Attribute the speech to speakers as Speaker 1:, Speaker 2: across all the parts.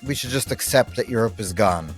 Speaker 1: we should just accept that Europe is gone.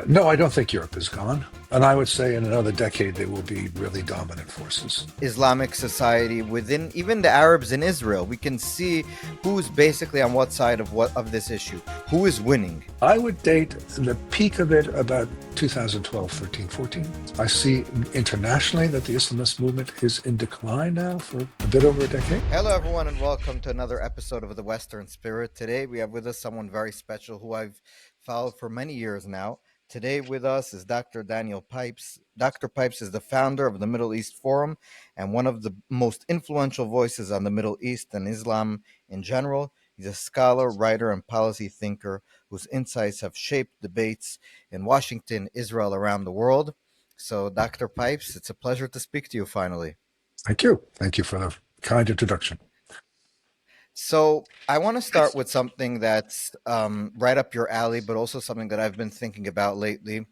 Speaker 2: No, I don't think Europe is gone. And I would say in another decade, they will be really dominant forces.
Speaker 1: Islamic society within even the Arabs in Israel, we can see who's basically on what side of this issue, who is winning.
Speaker 2: I would date the peak of it about 2012, 13, 14. I see internationally that the Islamist movement is in decline now for a bit over a decade.
Speaker 1: Hello, everyone, and welcome to another episode of The Western Spirit. Today, we have with us someone very special who I've followed for many years now. Today, with us is Dr. Daniel Pipes. Dr. Pipes is the founder of the Middle East Forum and one of the most influential voices on the Middle East and Islam in general. He's a scholar, writer, and policy thinker whose insights have shaped debates in Washington, Israel, around the world. So, Dr. Pipes, it's a pleasure to speak to you finally.
Speaker 2: Thank you. Thank you for the kind introduction.
Speaker 1: So I want to start with something that's right up your alley, but also something that I've been thinking about lately.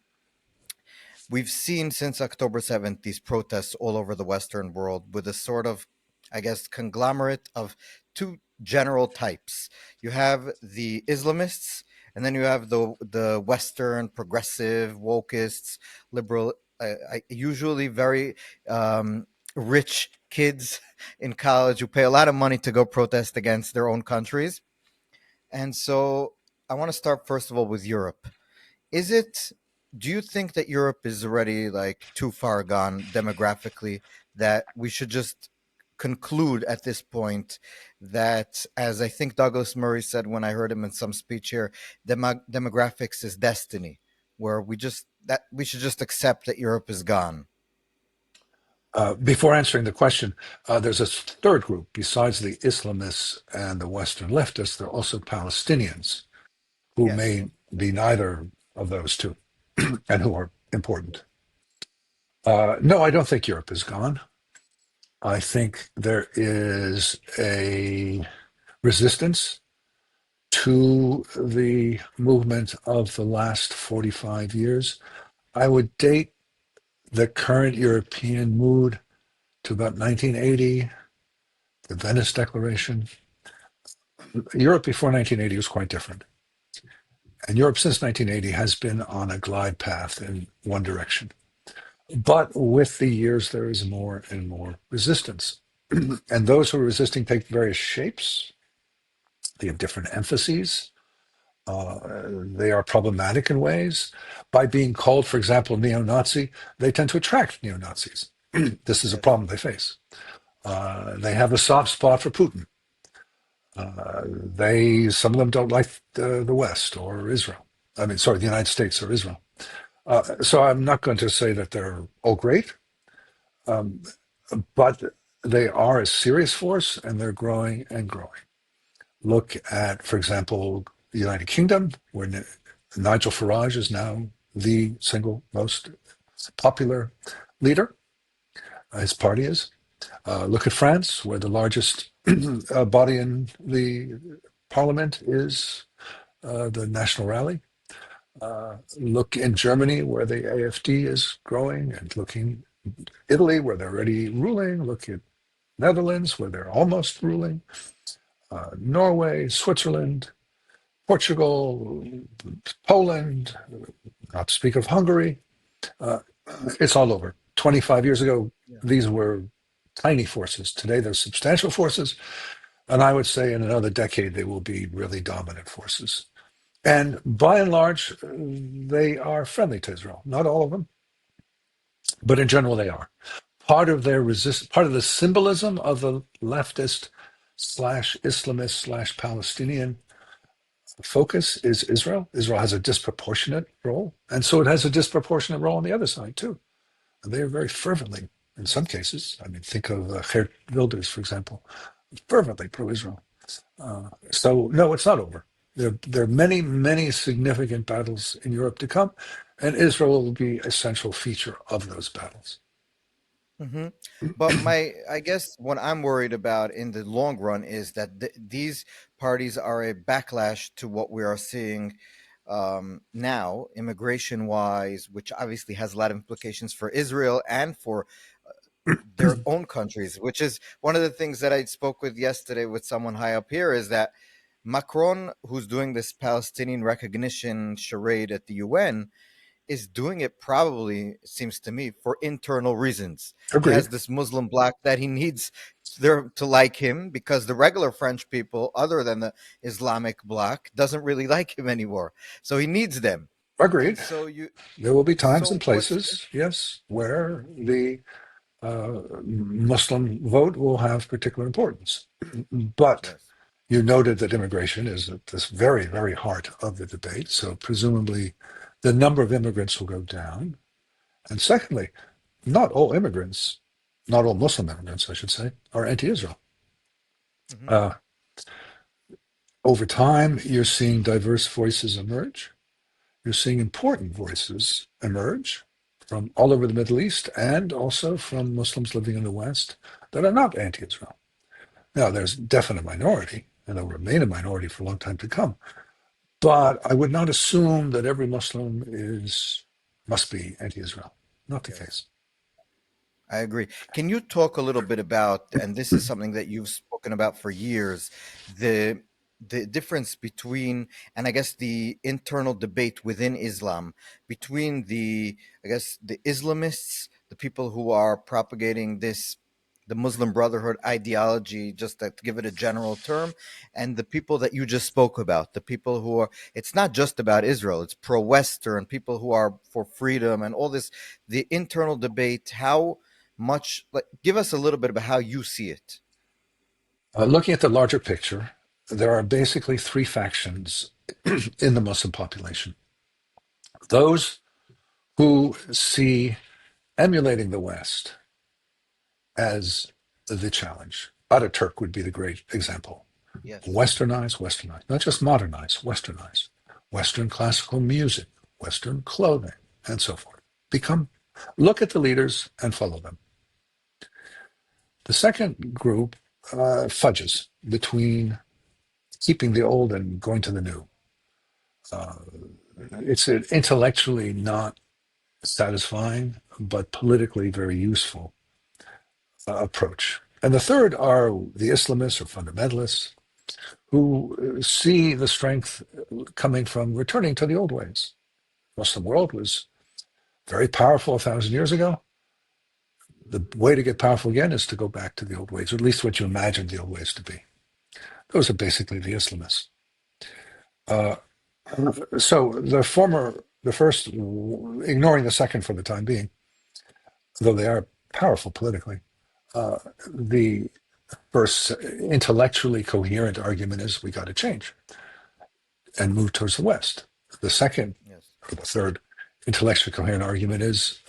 Speaker 1: We've seen since October 7th these protests all over the Western world with a sort of, I guess, conglomerate of two general types. You have the Islamists, and then you have the Western progressive wokeists, liberal, usually very rich kids in college who pay a lot of money to go protest against their own countries. And so I want to start first of all with Europe. Is it Do you think that Europe is already like too far gone demographically that we should just conclude at this point that, as I think Douglas Murray said when I heard him in some speech here, demographics is destiny, where we should just accept that Europe is gone?
Speaker 2: Before answering the question, there's a third group besides the Islamists and the Western leftists. There are also Palestinians who
Speaker 1: Yes.
Speaker 2: may be neither of those two and who are important. No, I don't think Europe is gone. I think there is a resistance to the movement of the last 45 years. I would date the current European mood to about 1980, the Venice Declaration. Europe before 1980 was quite different. And Europe since 1980 has been on a glide path in one direction. But with the years, there is more and more resistance. And those who are resisting take various shapes. They have different emphases. They are problematic in ways. By being called, for example, neo-Nazi, they tend to attract neo-Nazis. This is a
Speaker 1: Yes.
Speaker 2: problem they face. They have a soft spot for Putin. Some of them don't like the West or Israel. I mean, sorry, the United States or Israel. So I'm not going to say that they're all great, um, but they are a serious force and they're growing and growing. Look at, for example, the United Kingdom, where Nigel Farage is now the single most popular leader. His party is. Look at France, where the largest body in the parliament is the National Rally. Look in Germany, where the AfD is growing, and looking Italy, where they're already ruling. Look at Netherlands, where they're almost ruling. Norway, Switzerland, Portugal, Poland, not to speak of Hungary. Uh, it's all over. 25 years ago,
Speaker 1: Yeah.
Speaker 2: these were tiny forces. Today, they're substantial forces. And I would say in another decade, they will be really dominant forces. And by and large, they are friendly to Israel. Not all of them, but in general, they are. Part of the symbolism of the leftist slash Islamist slash Palestinian focus is Israel. Israel has a disproportionate role, and so it has a disproportionate role on the other side too. And they are very fervently, in some
Speaker 1: Yes.
Speaker 2: cases. I mean, think of Geert Wilders, for example, fervently pro-Israel. So no, it's not over. There are many, many significant battles in Europe to come, and Israel will be a central feature of those battles.
Speaker 1: hmm But I guess what I'm worried about in the long run is that these parties are a backlash to what we are seeing now, immigration wise, which obviously has a lot of implications for Israel and for their own countries, which is one of the things that I spoke with yesterday with someone high up here is that. Macron, who's doing this Palestinian recognition charade at the UN, is doing it probably, it seems to me, for internal reasons. He
Speaker 2: Agreed.
Speaker 1: has this Muslim bloc that he needs there to like him because the regular French people, other than the Islamic bloc, doesn't really like him anymore. So he needs them. And
Speaker 2: Agreed.
Speaker 1: so you
Speaker 2: There will be times and
Speaker 1: so what's
Speaker 2: places, yes, where the Muslim vote will have particular importance. But
Speaker 1: yes,
Speaker 2: you noted that immigration is at this very, very heart of the debate. So presumably the number of immigrants will go down. And secondly, not all immigrants, not all Muslim immigrants, I should say, are anti-Israel.
Speaker 1: hmm
Speaker 2: Uh, Over time, you're seeing diverse voices emerge. You're seeing important voices emerge from all over the Middle East and also from Muslims living in the West that are not anti-Israel. Now, there's a definite minority, and they'll remain a minority for a long time to come. But I would not assume that every Muslim is must be anti-Israel. Not the
Speaker 1: yes.
Speaker 2: case.
Speaker 1: I agree. Can you talk a little bit about, and this is something that you've spoken about for years, the the difference between, and I guess the internal debate within Islam between I guess, the Islamists, the people who are propagating this, the Muslim Brotherhood ideology, just to give it a general term, and the people that you just spoke about, the people who are, it's not just about Israel, it's pro-Western, people who are for freedom and all this, the internal debate, how much, like, give us a little bit about how you see it.
Speaker 2: Looking at the larger picture, there are basically three factions in the Muslim population. Those who see emulating the West as the challenge. Ataturk would be the great example.
Speaker 1: Yes.
Speaker 2: Westernize, westernize, not just modernize, westernize. Western classical music, Western clothing, and so forth. Look at the leaders and follow them. The second group fudges between keeping the old and going to the new. Uh, it's an intellectually not satisfying, but politically very useful approach. And the third are the Islamists or fundamentalists who see the strength coming from returning to the old ways. The Muslim world was very powerful 1,000 years ago. The way to get powerful again is to go back to the old ways, or at least what you imagined the old ways to be. Those are basically the Islamists. Uh, so the first, ignoring the second for the time being, though they are powerful politically, uh, the first intellectually coherent argument is we got to change and move towards the West. The second
Speaker 1: Yes.
Speaker 2: or the third intellectually coherent argument is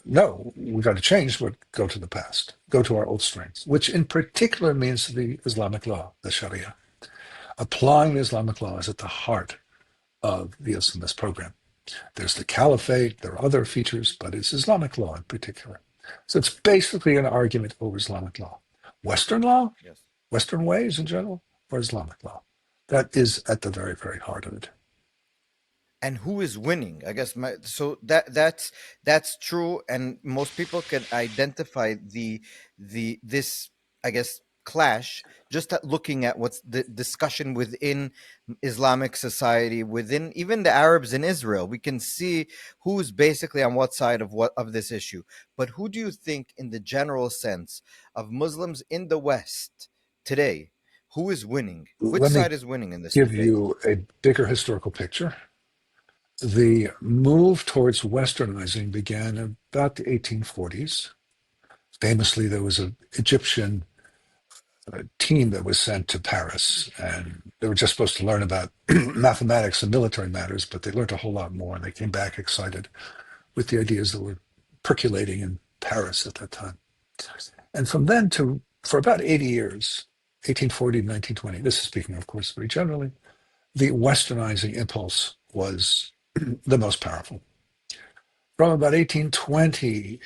Speaker 2: no, we got to change, but go to the past, go to our old strengths, which in particular means the Islamic law, the Sharia. Applying the Islamic law is at the heart of the Islamist program. There's the caliphate, there are other features, but it's Islamic law in particular. So it's basically an argument over Islamic law,
Speaker 1: Yes.
Speaker 2: Western ways in general, or Islamic law. That is at the very, very heart of it.
Speaker 1: And who is winning, I guess, so that's true, and most people can identify the this, I guess, clash just at looking at what's the discussion within Islamic society, within even the Arabs in Israel. We can see who's basically on what side of what of this issue. But who do you think, in the general sense of Muslims in the West today, who is winning, which
Speaker 2: Let me
Speaker 1: side is winning in this
Speaker 2: give
Speaker 1: debate?
Speaker 2: you a bigger historical picture. The move towards westernizing began about the 1840s. Famously, there was an Egyptian team that was sent to Paris, and they were just supposed to learn about mathematics and military matters, but they learned a whole lot more, and they came back excited with the ideas that were percolating in Paris at that time. And from then to, for about 80 years, 1840 to 1920, this is speaking, of course, very generally, the westernizing impulse was the most powerful. From about 1920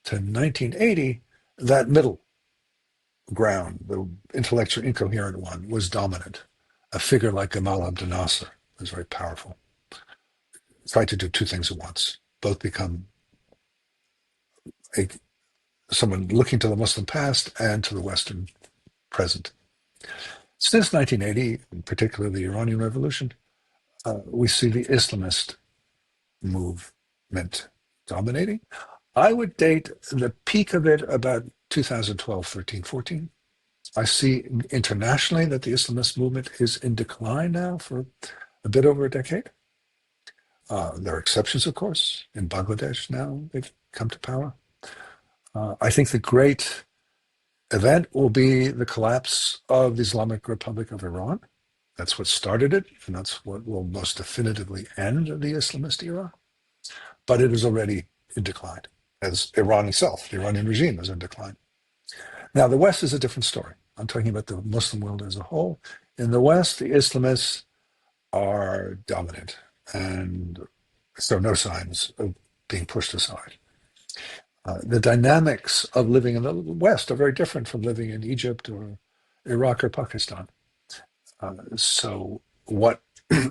Speaker 2: to 1980, that middle ground, the intellectual incoherent one, was dominant. A figure like Gamal Abdel Nasser was very powerful. Tried to do two things at once, both become a, someone looking to the Muslim past and to the Western present. Since 1980, particularly the Iranian Revolution, we see the Islamist movement dominating. I would date the peak of it about 2012, 13, 14. I see internationally that the Islamist movement is in decline now for a bit over a decade. There are exceptions, of course. In Bangladesh now, they've come to power. I think the great event will be the collapse of the Islamic Republic of Iran. That's what started it, and that's what will most definitively end the Islamist era. But it is already in decline, as Iran itself, the Iranian regime, is in decline. Now, the West is a different story. I'm talking about the Muslim world as a whole. In the West, the Islamists are dominant, and so no signs of being pushed aside. The dynamics of living in the West are very different from living in Egypt or Iraq or Pakistan. So what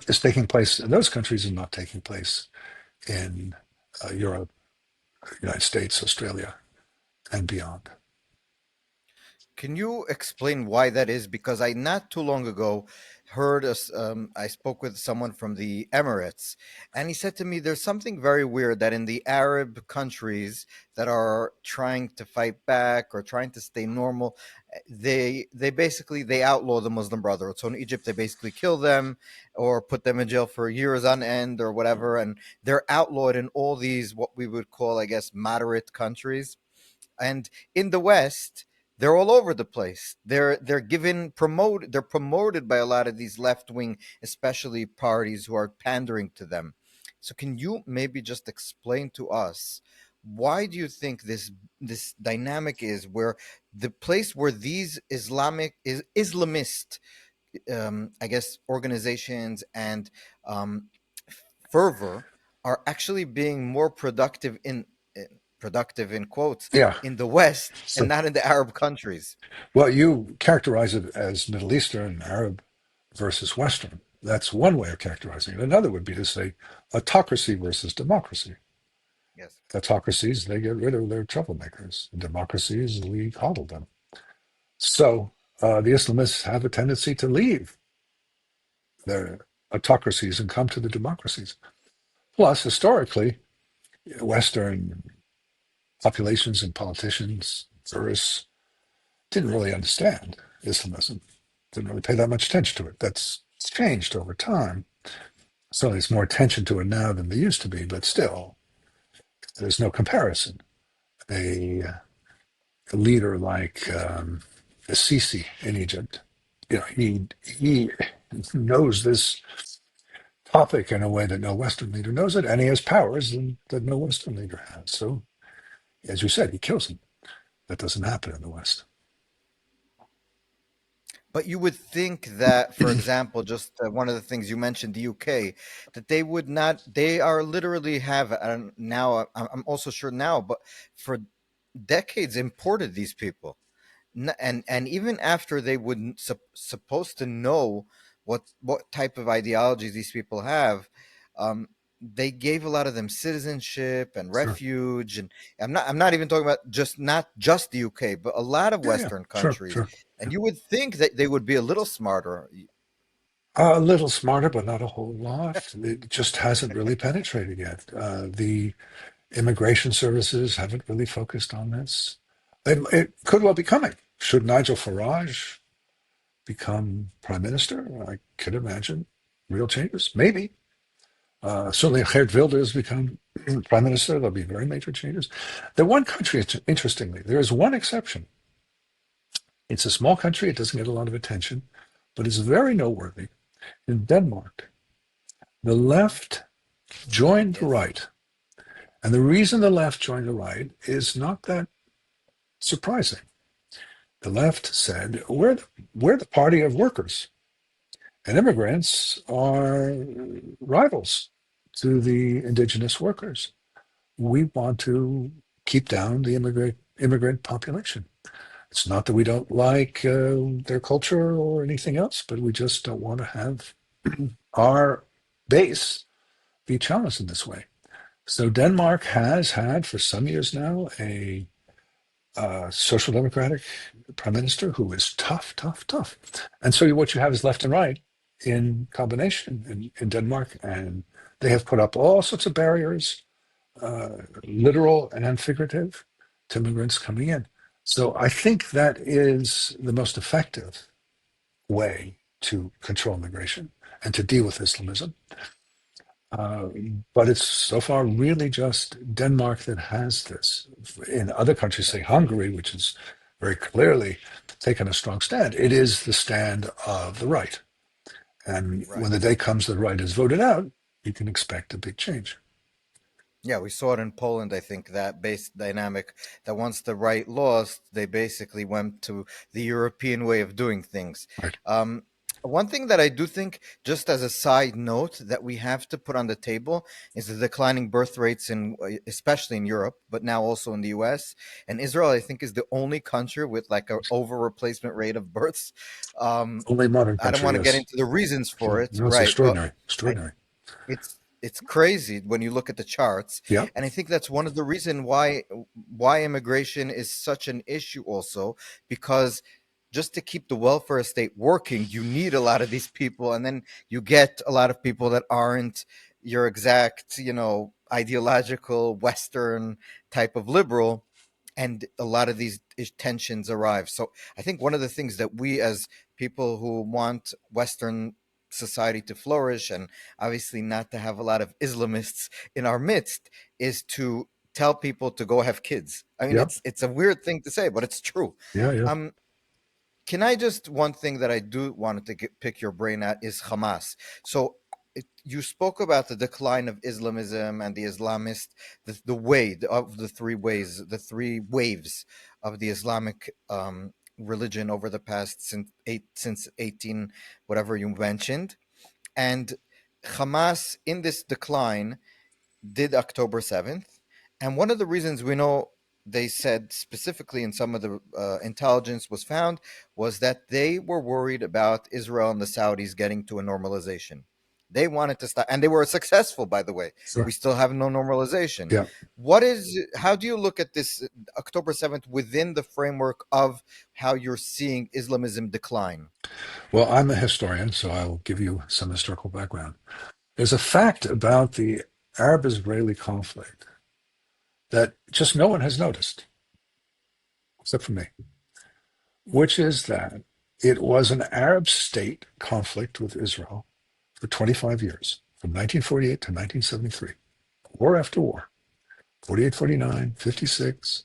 Speaker 2: is taking place in those countries is not taking place in Europe, United States, Australia, and beyond.
Speaker 1: Can you explain why that is? Because I not too long ago heard us. I spoke with someone from the Emirates, and he said to me, "There's something very weird that in the Arab countries that are trying to fight back or trying to stay normal, they basically they outlaw the Muslim Brotherhood. So in Egypt, they basically kill them or put them in jail for years on end or whatever, and they're outlawed in all these what we would call, I guess, moderate countries." And in the West, they're all over the place. They're given promote they're promoted by a lot of these left wing, especially parties who are pandering to them. So can you maybe just explain to us why do you think this dynamic is where the place where these Islamist I guess organizations and um, fervor are actually being more productive productive in quotes
Speaker 2: Yeah.
Speaker 1: in the West and
Speaker 2: So,
Speaker 1: not in the Arab countries.
Speaker 2: well, you characterize it as Middle Eastern, Arab versus Western. That's one way of characterizing it. Another would be to say autocracy versus democracy.
Speaker 1: Yes.
Speaker 2: Autocracies, they get rid of their troublemakers. Democracies, we coddle them. So the Islamists have a tendency to leave their autocracies and come to the democracies. Plus, historically, Western populations and politicians, tourists, didn't really understand Islamism, didn't really pay that much attention to it. That's changed over time. So there's more attention to it now than there used to be, but still, there's no comparison. A, a leader like Sisi in Egypt, he knows this topic in a way that no Western leader knows it, and he has powers that no Western leader has. So, as you said, he kills him. That doesn't happen in the West.
Speaker 1: But you would think that, for example, just one of the things you mentioned, the UK, that they would not, they are literally have, now, I'm also sure now, but for decades imported these people. And even after they wouldn't supposed to know what type of ideologies these people have, um, they gave a lot of them citizenship and
Speaker 2: Sure.
Speaker 1: refuge. And I'm not even talking about just not just the UK, but a lot of
Speaker 2: Yeah, yeah.
Speaker 1: Western
Speaker 2: Sure,
Speaker 1: countries.
Speaker 2: sure.
Speaker 1: And you would think that they would be a little smarter.
Speaker 2: A little smarter, but not a whole lot. It just hasn't really penetrated yet. The immigration services haven't really focused on this. It could well be coming. Should Nigel Farage become prime minister? I could imagine real changes. Maybe. Certainly, if Geert Wilders become prime minister, there'll be very major changes. The one country, interestingly, there is one exception. It's a small country. It doesn't get a lot of attention, but it's very noteworthy. In Denmark, the left joined the
Speaker 1: Yes.
Speaker 2: right. And the reason the left joined the right is not that surprising. The left said, we're the party of workers, and immigrants are rivals to the indigenous workers. We want to keep down the immigrant population. It's not that we don't like their culture or anything else, but we just don't want to have our base be challenged in this way. So Denmark has had for some years now social democratic prime minister who is tough, tough, tough. And so what you have is left and right in combination in Denmark, and they have put up all sorts of barriers, literal and figurative, to immigrants coming in. So I think that is the most effective way to control immigration and to deal with Islamism. Uh, but it's so far really just Denmark that has this. In other countries, say Hungary, which is very clearly taken a strong stand, it is the stand of the right. And when
Speaker 1: Right.
Speaker 2: the day comes the right is voted out, you can expect a big change.
Speaker 1: Yeah, we saw it in Poland. I think that base dynamic that once the right lost, they basically went to the European way of doing things.
Speaker 2: Right.
Speaker 1: Um, One thing that I do think, just as a side note, that we have to put on the table is the declining birth rates in, especially in Europe, but now also in the U.S. And Israel. I think is the only country with like a over replacement rate of births. Um,
Speaker 2: Only modern
Speaker 1: I don't
Speaker 2: country,
Speaker 1: want to get
Speaker 2: yes.
Speaker 1: into the reasons for it,
Speaker 2: No, it's
Speaker 1: right? But
Speaker 2: extraordinary, extraordinary.
Speaker 1: it's crazy when you look at the charts,
Speaker 2: Yeah,
Speaker 1: and I think that's one of the reason why immigration is such an issue also, because just to keep the welfare state working, you need a lot of these people, and then you get a lot of people that aren't your exact, ideological Western type of liberal, and a lot of these tensions arrive. So I think one of the things that we, as people who want Western society to flourish, and obviously not to have a lot of Islamists in our midst, is to tell people to go have kids. I mean,
Speaker 2: yeah,
Speaker 1: it's a weird thing to say, but it's true.
Speaker 2: yeah, yeah.
Speaker 1: Um, can I just one thing that I do wanted to pick your brain at is Hamas. So you spoke about the decline of Islamism and the Islamist, the way of the three ways, the three waves of the Islamic religion over the past since 18 whatever you mentioned, and Hamas in this decline did October 7th. And one of the reasons we know they said specifically in some of the intelligence was found was that they were worried about Israel and the Saudis getting to a normalization. They wanted to stop, and they were successful, by the way. We
Speaker 2: Sure.
Speaker 1: still have no normalization.
Speaker 2: Yeah.
Speaker 1: How do you look at this October 7th within the framework of how you're seeing Islamism decline?
Speaker 2: Well, I'm a historian, so I'll give you some historical background. There's a fact about the Arab Israeli conflict that just no one has noticed, except for me, which is that it was an Arab state conflict with Israel for 25 years, from 1948 to 1973, war after war, 48, 49, 56,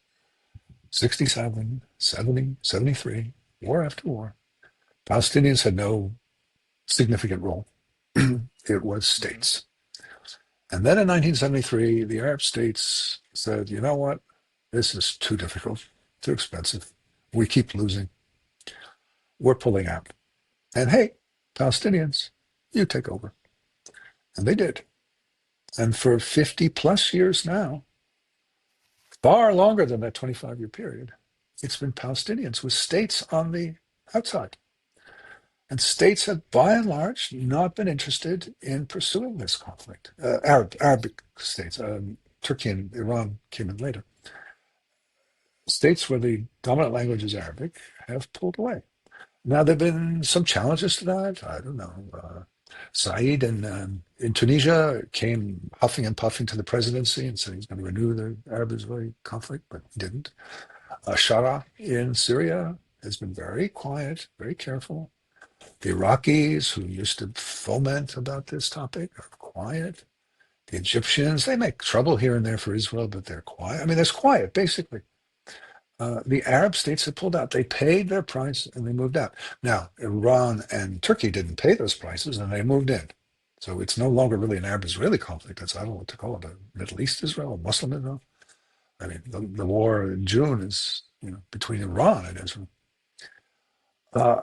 Speaker 2: 67, 70, 73, war after war. Palestinians had no significant role. It was
Speaker 1: Mhm.
Speaker 2: states. And then in 1973, the Arab states said, you know what? This is too difficult, too expensive. We keep losing. We're pulling out. And hey, Palestinians, you take over. And they did. And for 50 plus years now, far longer than that 25-year period, it's been Palestinians with states on the outside. And states have, by and large, not been interested in pursuing this conflict. Arabic states, Turkey and Iran came in later. States where the dominant language is Arabic have pulled away. Now, there have been some challenges to that. I don't know. Said in Tunisia came huffing and puffing to the presidency and said he's going to renew the Arab-Israeli conflict, but he didn't. Shara in Syria has been very quiet, very careful. The Iraqis, who used to foment about this topic, are quiet. The Egyptians, they make trouble here and there for Israel, but they're quiet. I mean, there's quiet, basically. The Arab states have pulled out. They paid their price and they moved out. Now, Iran and Turkey didn't pay those prices and they moved in. So it's no longer really an Arab-Israeli conflict. It's, I don't know what to call it, a Middle East Israel, a Muslim Israel. I mean, the war in June is between Iran and Israel. Uh,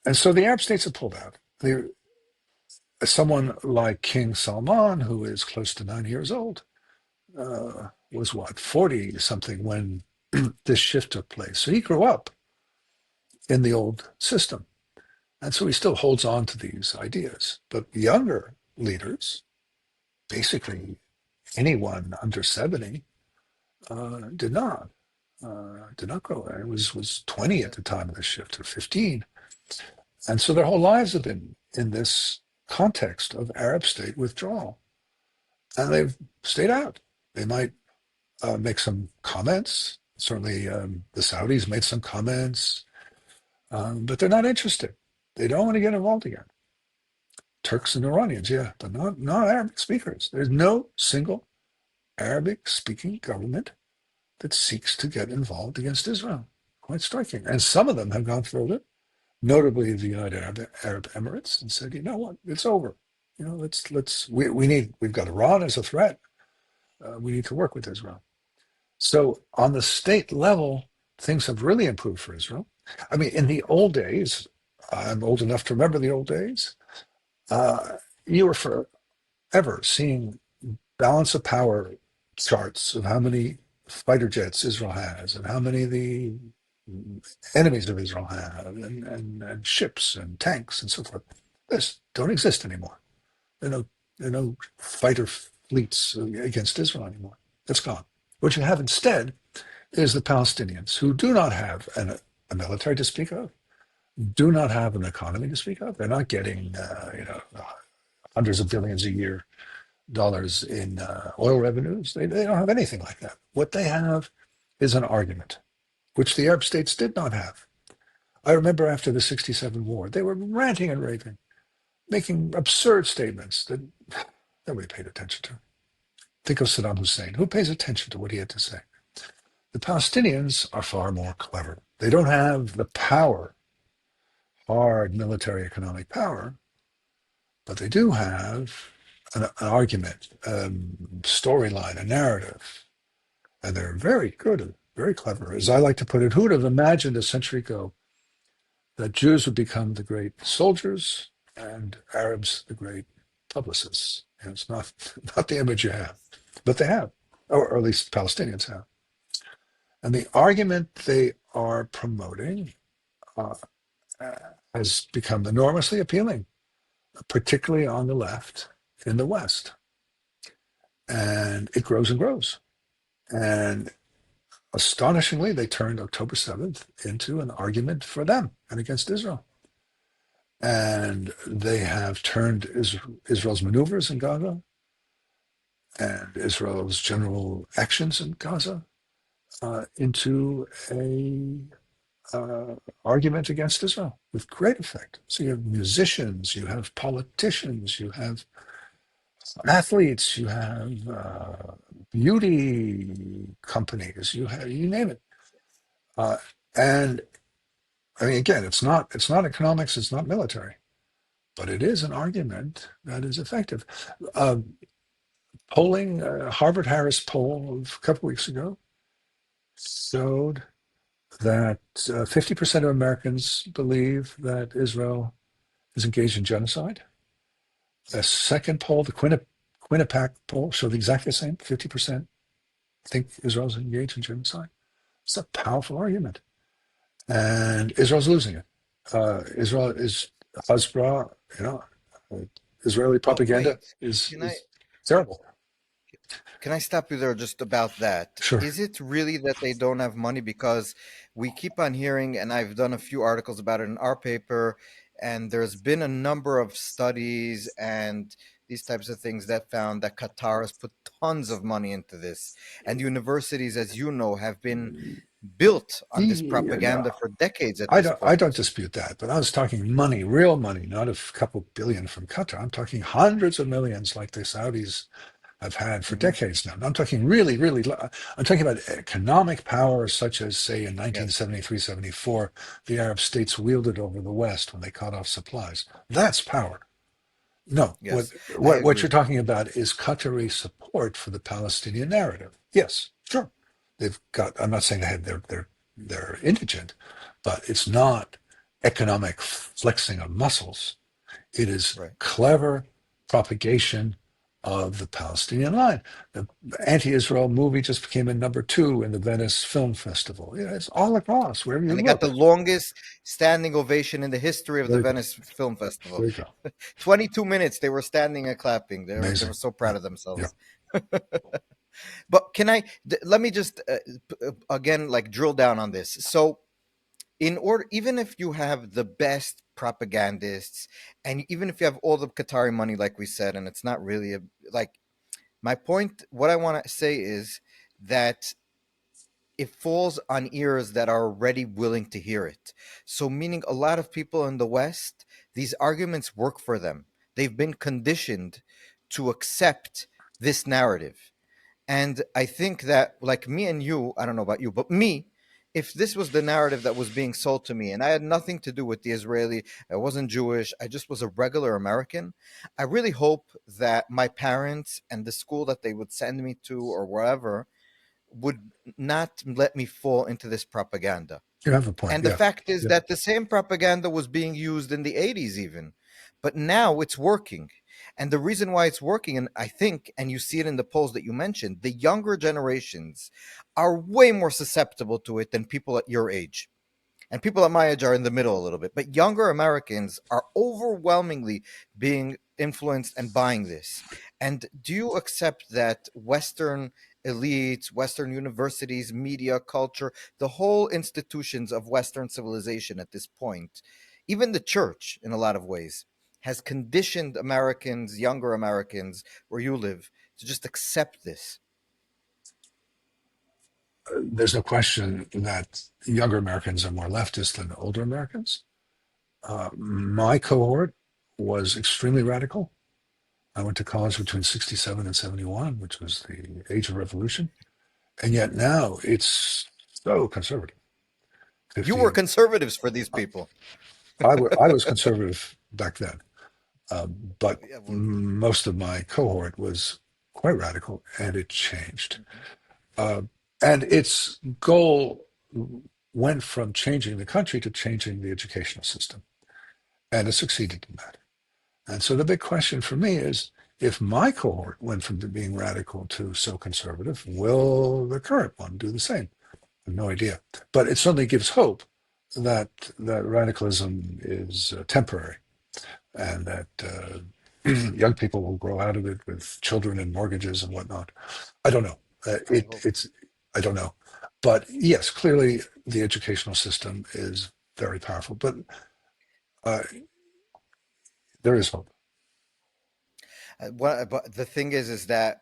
Speaker 2: and so the Arab states have pulled out. Someone like King Salman, who is close to 90 years old, was what, 40 something when this shift took place. So he grew up in the old system. And so he still holds on to these ideas. But younger leaders, basically anyone under 70, did not. Did not grow. It was 20 at the time of the shift, or 15. And so their whole lives have been in this context of Arab state withdrawal. And they've stayed out. They might make some comments. Certainly, the Saudis made some comments, but they're not interested. They don't want to get involved again. Turks and Iranians, yeah, but not Arabic speakers. There's no single Arabic speaking government that seeks to get involved against Israel. Quite striking. And some of them have gone further, notably the United Arab Emirates, and said, you know what, it's over. We've got Iran as a threat. We need to work with Israel. So on the state level, things have really improved for Israel. I mean, in the old days, I'm old enough to remember the old days, uh, you were forever seeing balance of power charts of how many fighter jets Israel has and how many the enemies of Israel have, and ships and tanks and so forth. This don't exist anymore. There are no fighter fleets against Israel anymore. That's gone. What you have instead is the Palestinians, who do not have a military to speak of, do not have an economy to speak of. They're not getting hundreds of billions a year dollars in oil revenues. They don't have anything like that. What they have is an argument, which the Arab states did not have. I remember after the 67 war, they were ranting and raving, making absurd statements that nobody paid attention to. Think of Saddam Hussein. Who pays attention to what he had to say? The Palestinians are far more clever. They don't have the power, hard military economic power, but they do have an argument, storyline, a narrative. And they're very good, very clever. As I like to put it, who would have imagined a century ago that Jews would become the great soldiers and Arabs the great publicists? And it's not the image you have, but they have, or at least Palestinians have. And the argument they are promoting uh, has become enormously appealing, particularly on the left in the West. And it grows and grows. And astonishingly, they turned October 7th into an argument for them and against Israel. And they have turned Israel's maneuvers in Gaza and Israel's general actions in Gaza into a argument against Israel with great effect. So you have musicians, you have politicians, you have athletes, you have beauty companies, you name it. Uh, and I mean, again, it's not economics, it's not military, but it is an argument that is effective. Polling, Harvard Harris poll of a couple weeks ago showed that 50% of Americans believe that Israel is engaged in genocide. A second poll, the Quinnipiac poll, showed exactly the same. 50% think Israel is engaged in genocide. It's a powerful argument, and Israel's losing it. Israel is Hasbara, uh, Israeli
Speaker 1: But
Speaker 2: propaganda
Speaker 1: wait,
Speaker 2: is
Speaker 1: can I
Speaker 2: is terrible.
Speaker 1: can I stop you there just about that?
Speaker 2: Sure.
Speaker 1: Is it really that they don't have money? Because we keep on hearing, and I've done a few articles about it in our paper, and there's been a number of studies and these types of things that found that Qatar has put tons of money into this. And universities, as you know, have been built on this
Speaker 2: Yeah, no,
Speaker 1: propaganda for decades at
Speaker 2: I
Speaker 1: this
Speaker 2: don't. I don't
Speaker 1: point.
Speaker 2: dispute that, but I was talking money, real money, not a couple billion from Qatar. I'm talking hundreds of millions, like the Saudis have had for
Speaker 1: Hmm.
Speaker 2: decades now. I'm talking really, really. I'm talking about economic power, such as, say, in
Speaker 1: Yes,
Speaker 2: 1973, 74, the Arab states wielded over the West when they cut off supplies. That's power. No, what
Speaker 1: yes, I
Speaker 2: what what you're
Speaker 1: agree.
Speaker 2: talking about is Qatari support for the Palestinian narrative. Yes, sure. They've got. I'm not saying they're indigent, but it's not economic flexing of muscles. It is
Speaker 1: Right.
Speaker 2: clever propagation of the Palestinian line. The anti-Israel movie just became a number 2 in the Venice Film Festival. It's all across wherever you
Speaker 1: And they got the
Speaker 2: look.
Speaker 1: longest standing ovation in the history of the
Speaker 2: There you go.
Speaker 1: Venice Film Festival.
Speaker 2: There you go.
Speaker 1: 22 minutes they were standing and clapping. They were
Speaker 2: Amazing.
Speaker 1: so
Speaker 2: Yeah.
Speaker 1: proud of
Speaker 2: Yeah.
Speaker 1: themselves. But let me just again like drill down on this. So in order, even if you have the best propagandists, and even if you have all the Qatari money, like we said, and it's not really a, like, my point, what I want to say is that it falls on ears that are already willing to hear it. So, meaning a lot of people in the West, these arguments work for them. They've been conditioned to accept this narrative. And I think that, like me and you, I don't know about you, but me, if this was the narrative that was being sold to me and I had nothing to do with the Israeli, I wasn't Jewish, I just was a regular American, I really hope that my parents and the school that they would send me to or wherever would not let me fall into this propaganda.
Speaker 2: You have a point.
Speaker 1: And the
Speaker 2: Yeah.
Speaker 1: fact is
Speaker 2: Yeah.
Speaker 1: that the same propaganda was being used in the 80s, even. But now it's working. And the reason why it's working, and I think, and you see it in the polls that you mentioned, the younger generations are way more susceptible to it than people at your age. And people at my age are in the middle a little bit. But younger Americans are overwhelmingly being influenced and buying this. And do you accept that Western elites, Western universities, media, culture, the whole institutions of Western civilization at this point, even the church in a lot of ways, has conditioned Americans, younger Americans, where you live, to just accept this?
Speaker 2: There's no question that younger Americans are more leftist than older Americans. My cohort was extremely radical. I went to college between 67 and 71, which was the age of revolution. And yet now it's so conservative.
Speaker 1: You were
Speaker 2: 50,
Speaker 1: conservatives for these people.
Speaker 2: I was conservative back then, but
Speaker 1: Yeah, well,
Speaker 2: most of my cohort was quite radical, and it changed.
Speaker 1: mhm.
Speaker 2: Uh, and its goal went from changing the country to changing the educational system, and it succeeded in that. And so the big question for me is, if my cohort went from being radical to so conservative, will the current one do the same? I have no idea. But it certainly gives hope that radicalism is temporary, and that young people will grow out of it with children and mortgages and whatnot. I don't know.
Speaker 1: I hope.
Speaker 2: It's I don't know. But yes, clearly the educational system is very powerful. But uh, there is hope.
Speaker 1: But the thing is that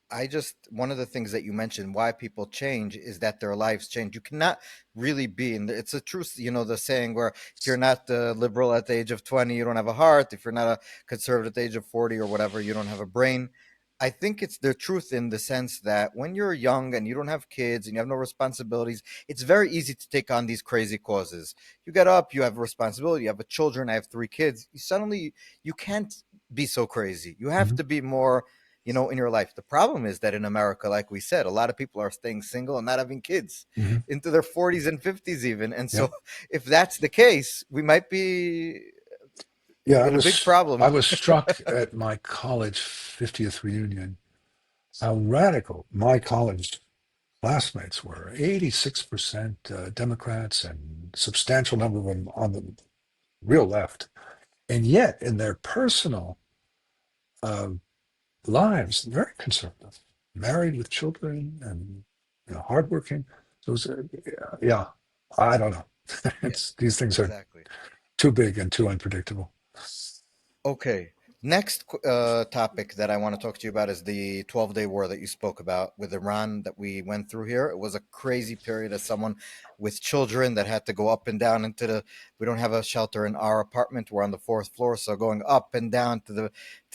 Speaker 1: I just, one of the things that you mentioned why people change is that their lives change. You cannot really be, and it's a truth, the saying where if you're not liberal at the age of 20, you don't have a heart. If you're not a conservative at the age of 40 or whatever, you don't have a brain. I think it's the truth in the sense that when you're young and you don't have kids and you have no responsibilities, it's very easy to take on these crazy causes. You get up, you have a responsibility, you have a children, I have three kids. You can't be so crazy. You have
Speaker 2: Mhm,
Speaker 1: to be more, in your life. The problem is that in America, like we said, a lot of people are staying single and not having kids
Speaker 2: mhm.
Speaker 1: into their 40s and 50s, even. And
Speaker 2: Yep.
Speaker 1: so, if that's the case, we might be
Speaker 2: Yeah,
Speaker 1: in a big problem.
Speaker 2: I was struck at my college 50th reunion how radical my college classmates were. 86% Democrats and substantial number of them on the real left. And yet, in their personal uh, lives, very conservative, married with children and hardworking. So it was, yeah, I don't know.
Speaker 1: Yeah,
Speaker 2: It's these things are
Speaker 1: exactly.
Speaker 2: too big and too unpredictable.
Speaker 1: Okay. Next topic that I want to talk to you about is the 12-day war that you spoke about with Iran that we went through here. It was a crazy period as someone with children that had to go up and down we don't have a shelter in our apartment. We're on the fourth floor, so going up and down to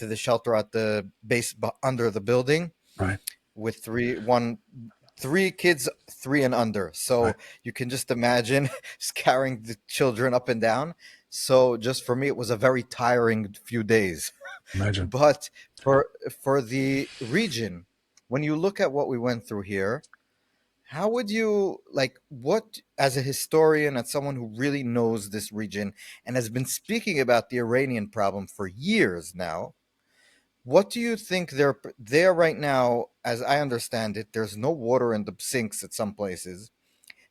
Speaker 1: the shelter at the base under the building
Speaker 2: Right,
Speaker 1: with three kids, three and under.
Speaker 2: right.
Speaker 1: So you can just imagine just carrying the children up and down. So just for me, it was a very tiring few days.
Speaker 2: Imagine.
Speaker 1: But for the region, when you look at what we went through here, how would you like what as a historian, as someone who really knows this region and has been speaking about the Iranian problem for years now, what do you think they're there right now? As I understand it, there's no water in the sinks at some places.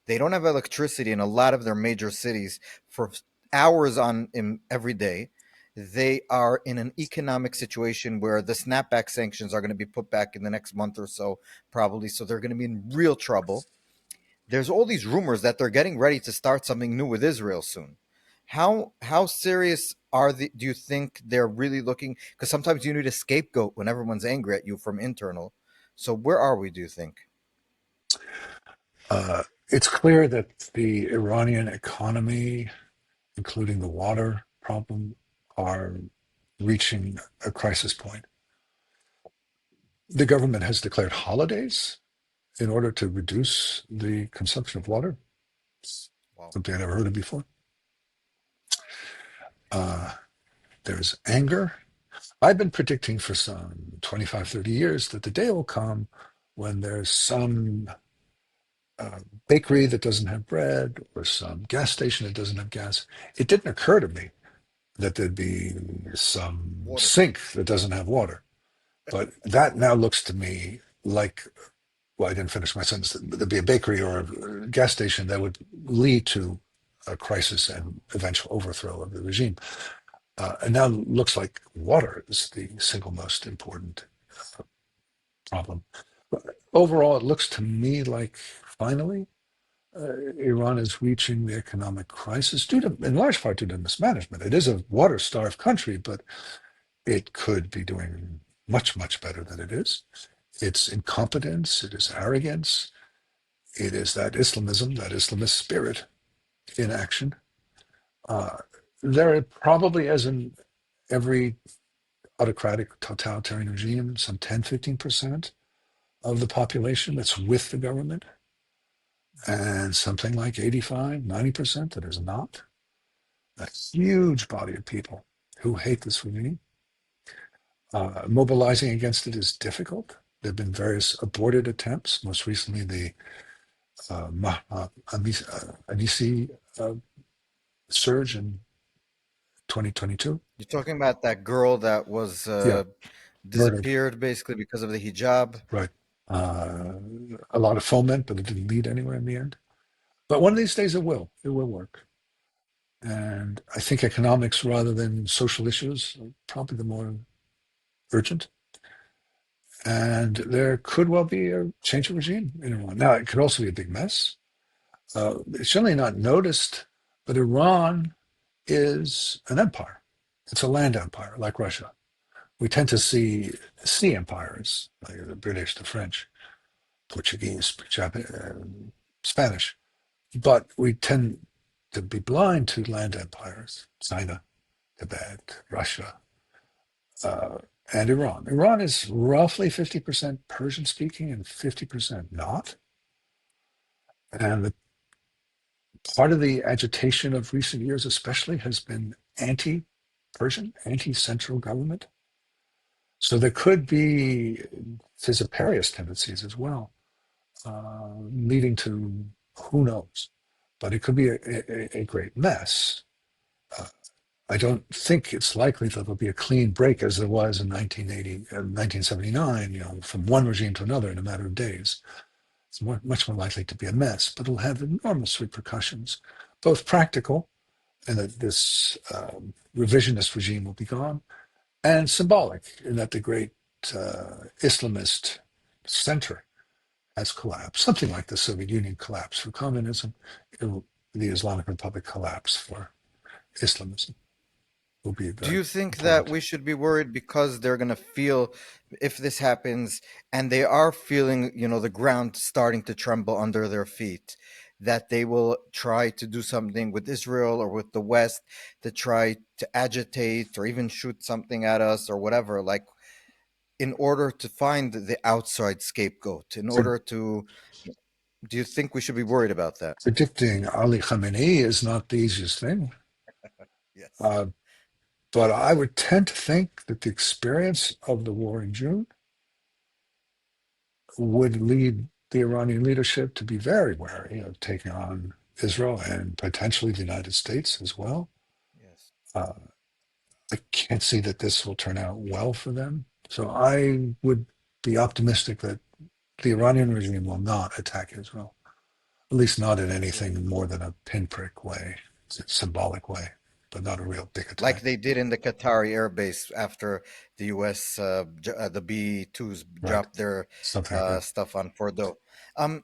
Speaker 1: They don't have electricity in a lot of their major cities for hours on in every day. they are in an economic situation where the snapback sanctions are going to be put back in the next month or so, probably. So they're going to be in real trouble. There's all these rumors that they're getting ready to start something new with Israel soon. How serious do you think they're really looking? Because sometimes you need a scapegoat when everyone's angry at you from internal. So where are we? Do you think?
Speaker 2: It's clear that the Iranian economy, including the water problem, are reaching a crisis point. The government has declared holidays in order to reduce the consumption of water,
Speaker 1: Wow.
Speaker 2: something I never heard of before. Uh, there's anger. I've been predicting for some 25, 30 years that the day will come when there's some bakery that doesn't have bread or some gas station that doesn't have gas. It didn't occur to me that there'd be some
Speaker 1: Water.
Speaker 2: sink that doesn't have water. But that now looks to me like, well, I didn't finish my sentence. There'd be a bakery or a gas station that would lead to a crisis and eventual overthrow of the regime. And now looks like water is the single most important problem. But overall, it looks to me like finally Iran is reaching the economic crisis due to, in large part, due to mismanagement. It is a water-starved country, but it could be doing much, much better than it is. It's incompetence, it is arrogance, it is that Islamism, that Islamist spirit in action. Uh, there are probably, as in every autocratic totalitarian regime, some 10, 15% of the population that's with the government, and something like 85, 90% that is not. A huge body of people who hate this regime. Mobilizing against it is difficult. There have been various aborted attempts, most recently the Anisi surge in 2022.
Speaker 1: You're talking about that girl that was
Speaker 2: Yeah, murdered,
Speaker 1: disappeared basically because of the hijab.
Speaker 2: right. Uh, a lot of foment, but it didn't lead anywhere in the end. But one of these days it will. It will work. And I think economics rather than social issues are probably the more urgent. And there could well be a change of regime in Iran. Now, it could also be a big mess. It's generally not noticed, but Iran is an empire. It's a land empire, like Russia. We tend to see sea empires, like the British, the French, Portuguese, Japanese, Spanish, but we tend to be blind to land empires, China, Tibet, Russia, uh, and Iran. Iran is roughly 50% Persian speaking and 50% not. And part of the agitation of recent years, especially, has been anti Persian, anti central government. So there could be Fizziparius tendencies as well, leading to who knows. But it could be a great mess. Uh, I don't think it's likely that there'll be a clean break as there was in 1980, 1979, from one regime to another in a matter of days. It's much more likely to be a mess, but it'll have enormous repercussions, both practical, and that this revisionist regime will be gone, and symbolic, in that the great Islamist center has collapsed, something like the Soviet Union collapsed for communism, the Islamic Republic collapse for Islamism. Will be
Speaker 1: Do
Speaker 2: very
Speaker 1: you think that
Speaker 2: important.
Speaker 1: we should be worried because they're going to feel if this happens and they are feeling, the ground starting to tremble under their feet, that they will try to do something with Israel or with the West to try to agitate or even shoot something at us or whatever, like in order to find the outside scapegoat, in
Speaker 2: Pre-
Speaker 1: order to, do you think we should be worried about that?
Speaker 2: Predicting Ali Khamenei is not the easiest thing,
Speaker 1: Yes.
Speaker 2: uh, but I would tend to think that the experience of the war in June would lead the Iranian leadership to be very wary of taking on Israel and potentially the United States as well.
Speaker 1: Yes.
Speaker 2: Uh, I can't see that this will turn out well for them. So I would be optimistic that the Iranian regime will not attack Israel, at least not in
Speaker 1: Yeah.
Speaker 2: anything more than a pinprick way, symbolic way. but not a real big
Speaker 1: like
Speaker 2: attack.
Speaker 1: they did in the Qatari air base after the U.S. The B-2s
Speaker 2: Right.
Speaker 1: dropped their
Speaker 2: Something like that.
Speaker 1: stuff on Fordo. Um,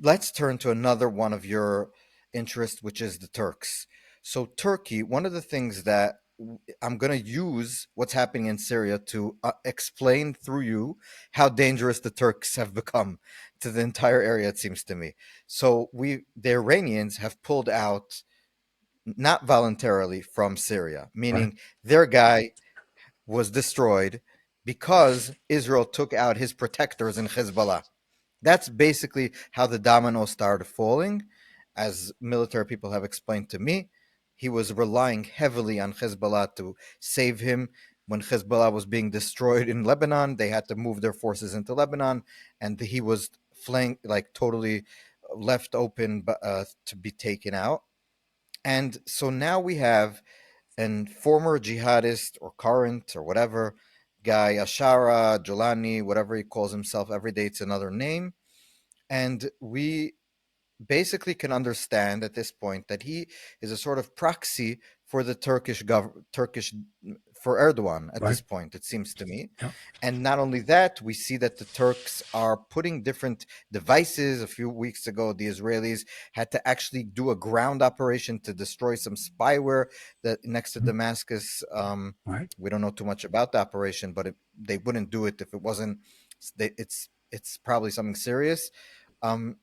Speaker 1: let's turn to another one of your interests, which is the Turks. So, Turkey, one of the things that I'm going to use what's happening in Syria to explain through you how dangerous the Turks have become to the entire area, it seems to me. So, the Iranians have pulled out not voluntarily from Syria,
Speaker 2: Right.
Speaker 1: meaning their guy was destroyed because Israel took out his protectors in Hezbollah. That's basically how the dominoes started falling. As military people have explained to me, he was relying heavily on Hezbollah to save him. When Hezbollah was being destroyed in Lebanon, they had to move their forces into Lebanon, and he was flanked, like totally left open to be taken out. And so now we have an former jihadist or current or whatever guy, Ashara, Jolani, whatever he calls himself, every day it's another name. And we basically can understand at this point that he is a sort of proxy for the Turkish for Erdogan at
Speaker 2: Right.
Speaker 1: this point, it seems to me.
Speaker 2: Yeah.
Speaker 1: And not only that, we see that the Turks are putting different devices. A few weeks ago, the Israelis had to actually do a ground operation to destroy some spyware that next to
Speaker 2: Mhm.
Speaker 1: Damascus.
Speaker 2: Right.
Speaker 1: We don't know too much about the operation, but they wouldn't do it if it wasn't. It's probably something serious. Um,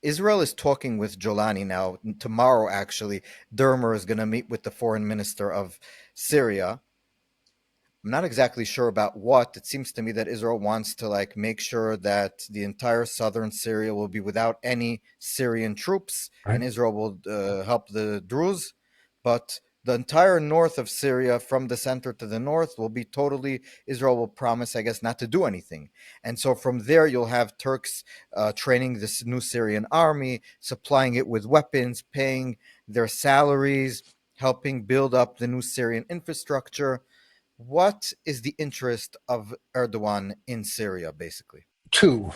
Speaker 1: Israel is talking with Jolani now. Tomorrow, actually, Dermer is going to meet with the foreign minister of Syria. I'm not exactly sure about what. It seems to me that Israel wants to like make sure that the entire southern Syria will be without any Syrian troops,
Speaker 2: Right.
Speaker 1: and Israel will help the Druze. But the entire north of Syria, from the center to the north, will be totally. Israel will promise, I guess, not to do anything. And so from there, you'll have Turks training this new Syrian army, supplying it with weapons, paying their salaries, helping build up the new Syrian infrastructure. What is the interest of Erdogan in Syria, basically?
Speaker 2: Two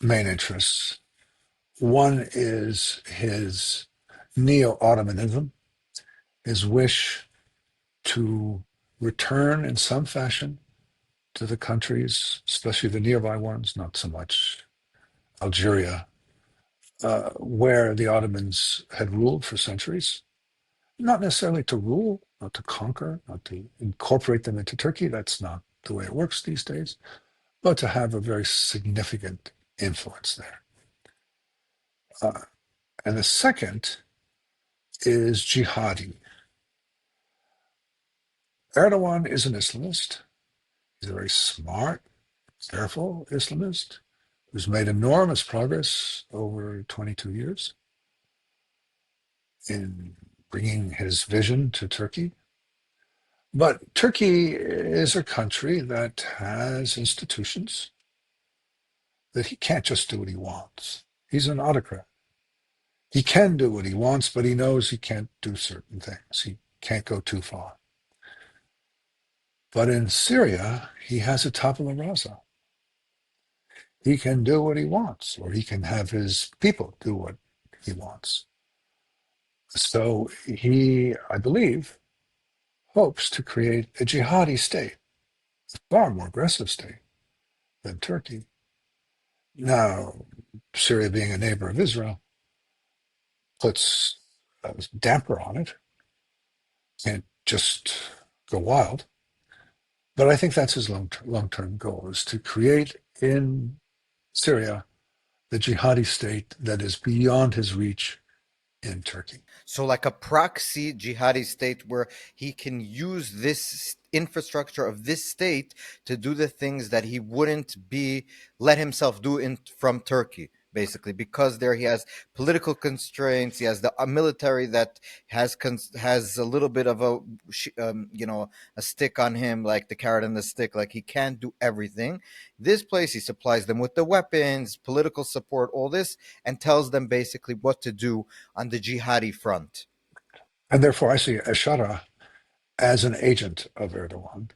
Speaker 2: main interests. One is his neo Ottomanism, his wish to return in some fashion to the countries, especially the nearby ones, not so much Algeria, where the Ottomans had ruled for centuries. Not necessarily to rule, not to conquer, not to incorporate them into Turkey. That's not the way it works these days, but to have a very significant influence there. Uh, and the second is jihadi. Erdogan is an Islamist. He's a very smart, careful Islamist who's made enormous progress over 22 years in bringing his vision to Turkey. But Turkey is a country that has institutions that he can't just do what he wants. He's an autocrat. He can do what he wants, but he knows he can't do certain things. He can't go too far. But in Syria, he has a tabula rasa. He can do what he wants, or he can have his people do what he wants. So he, I believe, hopes to create a jihadi state, a far more aggressive state than Turkey. Now, Syria being a neighbor of Israel puts a damper on it. Can't just go wild. But I think that's his long-term goal, is to create in Syria the jihadi state that is beyond his reach in Turkey.
Speaker 1: So, like a proxy jihadi state where he can use this infrastructure of this state to do the things that he wouldn't be let himself do from Turkey, basically, because there he has political constraints. He has the military that has a little bit of a a stick on him, like the carrot and the stick. Like he can't do everything. This place, he supplies them with the weapons, political support, all this, and tells them basically what to do on the jihadi front.
Speaker 2: And therefore, I see Ashara as an agent of Erdogan.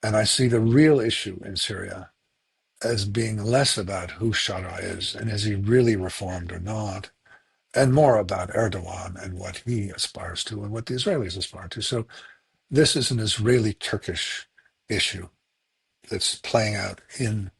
Speaker 2: And I see the real issue in Syria as being less about who Shara is and is he really reformed or not, and more about Erdogan and what he aspires to and what the Israelis aspire to. So this is an Israeli-Turkish issue that's playing out in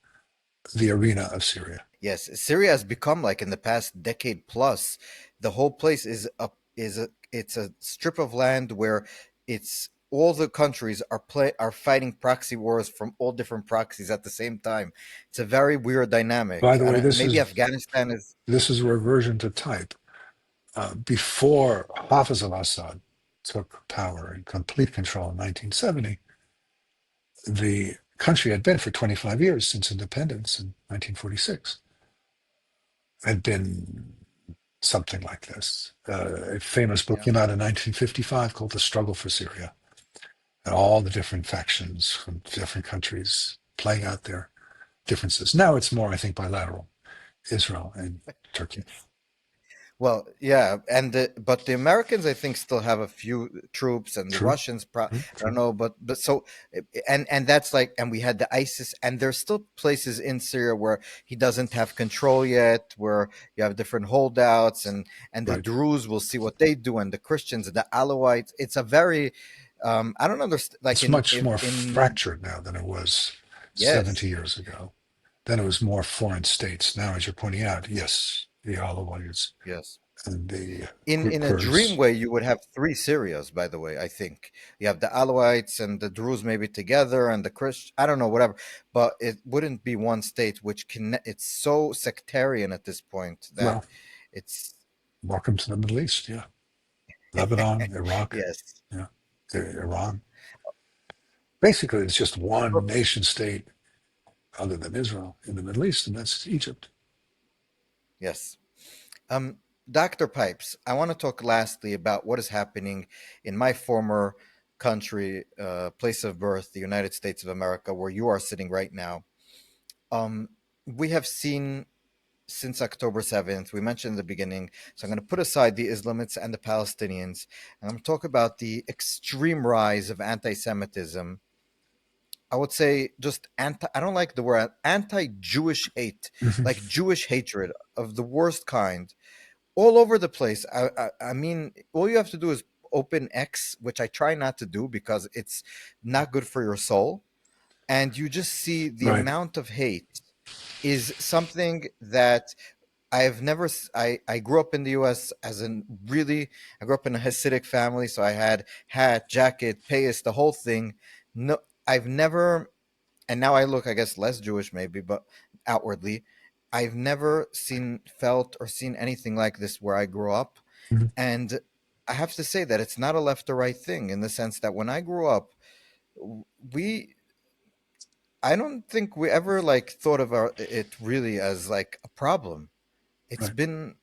Speaker 2: the arena of Syria.
Speaker 1: Yes, Syria has become like in the past decade plus, the whole place is a it's a strip of land where it's all the countries are fighting proxy wars from all different proxies at the same time. It's a very weird
Speaker 2: By
Speaker 1: dynamic.
Speaker 2: the
Speaker 1: I
Speaker 2: way,
Speaker 1: don't, maybe Afghanistan is
Speaker 2: this is a reversion to type. Before Hafiz al-Assad took power and complete control in 1970, the country had been for 25 years since independence in 1946, had been something like this. A famous book
Speaker 1: yeah.
Speaker 2: came out in 1955 called The Struggle for Syria, and all the different factions from different countries playing out their differences. Now it's more, I think, bilateral, Israel and Turkey.
Speaker 1: Well, yeah, but the Americans, I think, still have a few troops, and the
Speaker 2: True,
Speaker 1: Russians, I
Speaker 2: true,
Speaker 1: don't
Speaker 2: true.
Speaker 1: know, but so, and that's like, and we had the ISIS, and there's still places in Syria where he doesn't have control yet, where you have different holdouts, and the
Speaker 2: Right.
Speaker 1: Druze will see what they do, and the Christians, the Alawites. It's a very, I don't understand, like
Speaker 2: It's much
Speaker 1: if
Speaker 2: more
Speaker 1: in
Speaker 2: fractured now than it was
Speaker 1: yes,
Speaker 2: 70 years ago. Then it was more foreign states. Now, as you're pointing out, yes, the Alawites
Speaker 1: yes.
Speaker 2: and the
Speaker 1: In a dream
Speaker 2: Kurds.
Speaker 1: way, you would have three Syrias, by the way, I think. You have the Alawites and the Druze maybe together and the Christian, I don't know, whatever. But it wouldn't be one state, which can, it's so sectarian at this point that
Speaker 2: Well,
Speaker 1: it's,
Speaker 2: welcome to the Middle East. Yeah. Lebanon, Iraq,
Speaker 1: yes.
Speaker 2: yeah, Iran. Basically, it's just one nation state other than Israel in the Middle East, and that's Egypt.
Speaker 1: Yes. Um, Dr. Pipes, I want to talk lastly about what is happening in my former country, place of birth, the United States of America, where you are sitting right now. Um, we have seen since October 7th, we mentioned in the beginning. So I'm going to put aside the Islamists and the Palestinians, and I'm going to talk about the extreme rise of anti Semitism. I would say just anti, I don't like the word anti Jewish hate,
Speaker 2: Mhm.
Speaker 1: like Jewish hatred of the worst kind all over the place. I mean, all you have to do is open X, which I try not to do because it's not good for your soul. And you just see the
Speaker 2: Right.
Speaker 1: amount of hate is something that I've never. I grew up in the U.S. as in really. I grew up in a Hasidic family, so I had hat, jacket, payas, the whole thing. No, I've never. And now I look, I guess, less Jewish, maybe, but outwardly, I've never seen, felt, or seen anything like this where I grew up.
Speaker 2: Mhm.
Speaker 1: And I have to say that it's not a left or right thing in the sense that when I grew up, we I don't think we ever like thought of it really as like a problem. It's
Speaker 2: Right.
Speaker 1: been,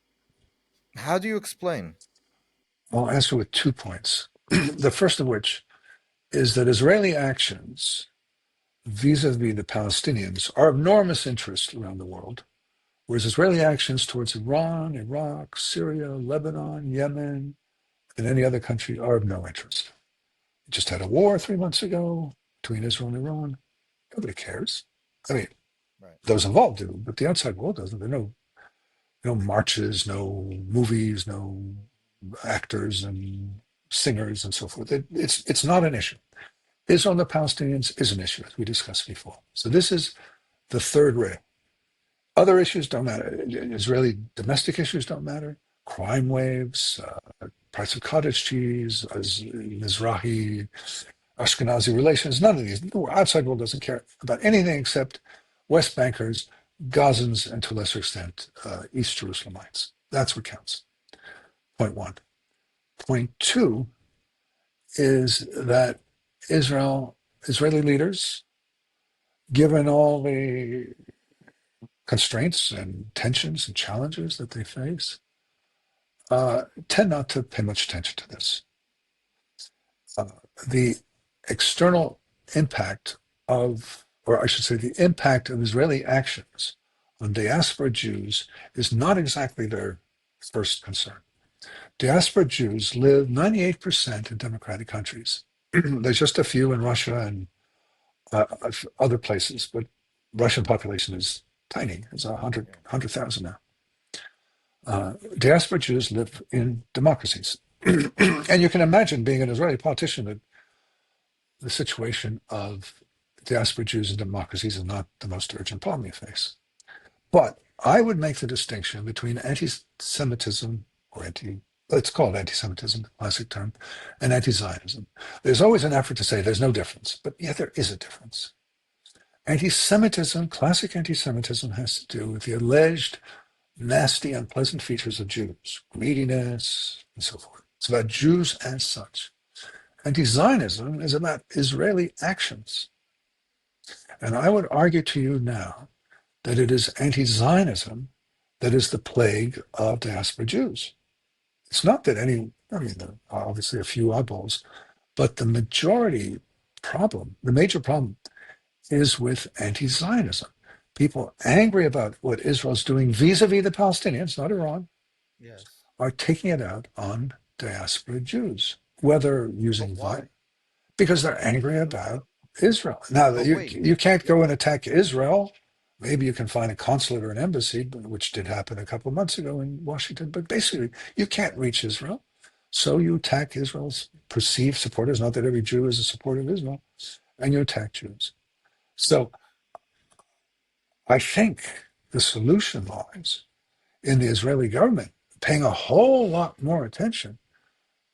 Speaker 1: how do you explain?
Speaker 2: I'll answer with 2 points. The first of which is that Israeli actions vis-a-vis the Palestinians are of enormous interest around the world, whereas Israeli actions towards Iran, Iraq, Syria, Lebanon, Yemen, and any other country are of no interest. We just had a war 3 months ago between Israel and Iran. Nobody cares. I mean,
Speaker 1: Right.
Speaker 2: those involved do, but the outside world doesn't. There are no marches, no movies, no actors and singers and so forth. It's not an issue. Israel and the Palestinians is an issue, as we discussed before. So this is the third rail. Other issues don't matter. Israeli domestic issues don't matter. Crime waves, price of cottage cheese, Mizrahi, Ashkenazi relations, none of these. The outside world doesn't care about anything except West Bankers, Gazans, and to a lesser extent, East Jerusalemites. That's what counts. Point one. Point two is that Israeli leaders, given all the constraints and tensions and challenges that they face, tend not to pay much attention to this. Uh, the external impact or I should say, the impact of Israeli actions on diaspora Jews is not exactly their first concern. Diaspora Jews live 98% in democratic countries. There's just a few in Russia and other places, but Russian population is tiny. It's
Speaker 1: Yeah.
Speaker 2: 100,000 now. Diaspora Jews live in democracies. And you can imagine being an Israeli politician that the situation of diaspora Jews in democracies is not the most urgent problem you face. But I would make the distinction between anti-Semitism or let's call it anti-Semitism, the classic term, and anti-Zionism. There's always an effort to say there's no difference, but yet there is a difference. Anti-Semitism, classic anti-Semitism, has to do with the alleged nasty, unpleasant features of Jews, greediness, and so forth. It's about Jews as such. Anti-Zionism is about Israeli actions. And I would argue to you now that it is anti-Zionism that is the plague of diaspora Jews. It's not that I mean, there are obviously a few oddballs, but the majority problem, the major problem, is with anti-Zionism. People angry about what Israel's doing vis-a-vis the Palestinians, not Iran,
Speaker 1: Yes.
Speaker 2: are taking it out on diaspora Jews, whether
Speaker 1: But
Speaker 2: using
Speaker 1: why?
Speaker 2: violence, because they're angry about Israel. Now,
Speaker 1: But wait.
Speaker 2: you can't
Speaker 1: Yeah.
Speaker 2: go and attack Israel. Maybe you can find a consulate or an embassy, which did happen a couple of months ago in Washington. But basically, you can't reach Israel. So you attack Israel's perceived supporters, not that every Jew is a supporter of Israel, and you attack Jews. So I think the solution lies in the Israeli government paying a whole lot more attention